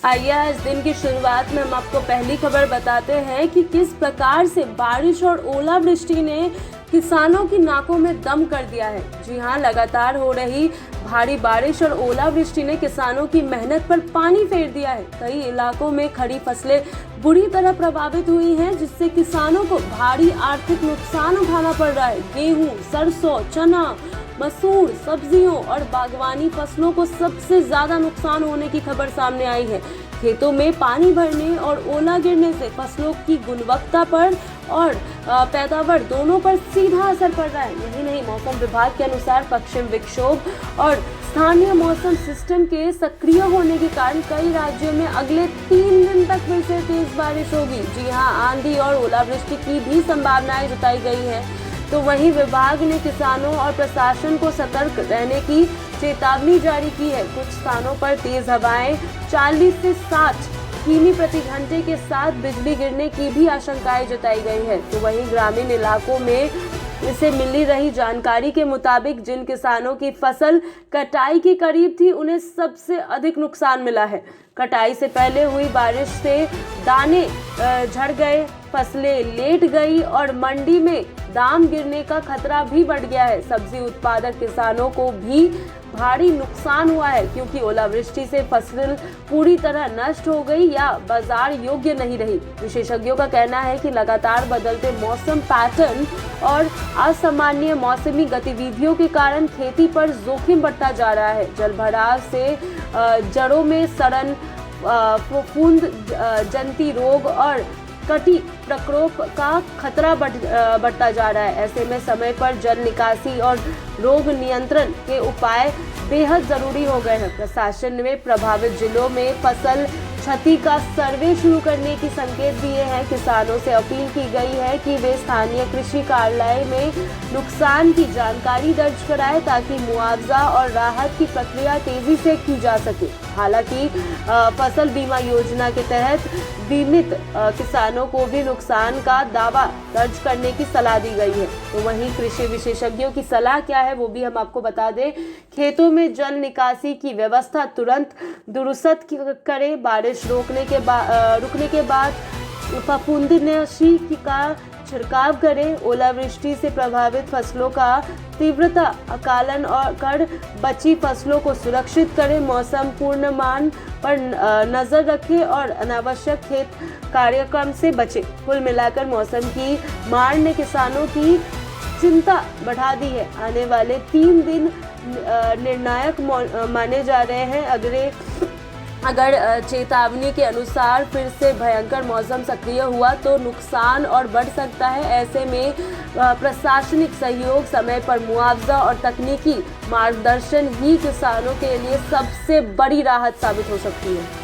आइए आज दिन की शुरुआत में हम आपको पहली खबर बताते हैं कि किस प्रकार से बारिश और ओलावृष्टि ने किसानों की नाकों में दम कर दिया है। जी हां, लगातार हो रही भारी बारिश और ओलावृष्टि ने किसानों की मेहनत पर पानी फेर दिया है। कई इलाकों में खड़ी फसलें बुरी तरह प्रभावित हुई हैं, जिससे किसानों को भारी आर्थिक नुकसान उठाना पड़ रहा है। गेहूं, सरसों, चना, मसूर, सब्जियों और बागवानी फसलों को सबसे ज्यादा नुकसान होने की खबर सामने आई है। खेतों में पानी भरने और ओला गिरने से फसलों की गुणवत्ता पर और पैदावार दोनों पर सीधा असर पड़ रहा है। यही नहीं, मौसम विभाग के अनुसार पश्चिम विक्षोभ और स्थानीय मौसम सिस्टम के सक्रिय होने के कारण कई राज्यों में अगले 3 दिन तक फिर से तेज बारिश होगी। जी हां, आंधी और ओलावृष्टि की भी संभावनाएं जताई गई है। तो वहीं विभाग ने किसानों और प्रशासन को सतर्क रहने की चेतावनी जारी की है। कुछ स्थानों पर तेज हवाएं 40 से 60 किमी प्रति घंटे के साथ बिजली गिरने की भी आशंकाएं जताई गई है। तो वहीं ग्रामीण इलाकों में इसे मिली रही जानकारी के मुताबिक जिन किसानों की फसल कटाई के करीब थी, उन्हें सबसे अधिक नुकसान मिला है। कटाई से पहले हुई बारिश से दाने झड़ गए, फसलें लेट गई और मंडी में दाम गिरने का खतरा भी बढ़ गया है। सब्जी उत्पादक किसानों को भी भारी नुकसान हुआ है, क्योंकि ओलावृष्टि से फसल पूरी तरह नष्ट हो गई या बाजार योग्य नहीं रही। विशेषज्ञों का कहना है कि लगातार बदलते मौसम पैटर्न और असामान्य मौसमी गतिविधियों के कारण खेती पर जोखिम बढ़ता जा रहा है। जलभराव से जड़ों में सड़न, फफूंद जंती रोग और कटी प्रकोप का खतरा बढ़ता जा रहा है। ऐसे में समय पर जल निकासी और रोग नियंत्रण के उपाय बेहद जरूरी हो गए हैं। प्रशासन ने प्रभावित जिलों में फसल क्षति का सर्वे शुरू करने की संकेत दिए हैं। किसानों से अपील की गई है कि वे स्थानीय कृषि कार्यालय में नुकसान की जानकारी दर्ज कराएं, ताकि मुआवजा और राहत की प्रक्रिया तेजी से की जा सके। हालांकि फसल बीमा योजना के तहत बीमित किसानों को भी नुकसान का दावा दर्ज करने की सलाह दी गई है। तो वहीं कृषि विशेषज्ञों की सलाह क्या है वो भी हम आपको बता दें। खेतों में जल निकासी की व्यवस्था तुरंत दुरुस्त करें। बारिश रुकने के बाद फफूंदनाशी का छिड़काव करें। ओलावृष्टि से प्रभावित फसलों का तीव्रता आकलन और कर बची फसलों को सुरक्षित करें। मौसम पूर्वानुमान पर नजर रखें और अनावश्यक खेत कार्यक्रम से बचें। कुल मिलाकर मौसम की मार ने किसानों की चिंता बढ़ा दी है। आने वाले 3 दिन निर्णायक माने जा रहे हैं। अगर चेतावनी के अनुसार फिर से भयंकर मौसम सक्रिय हुआ तो नुकसान और बढ़ सकता है। ऐसे में प्रशासनिक सहयोग, समय पर मुआवजा और तकनीकी मार्गदर्शन ही किसानों के लिए सबसे बड़ी राहत साबित हो सकती है।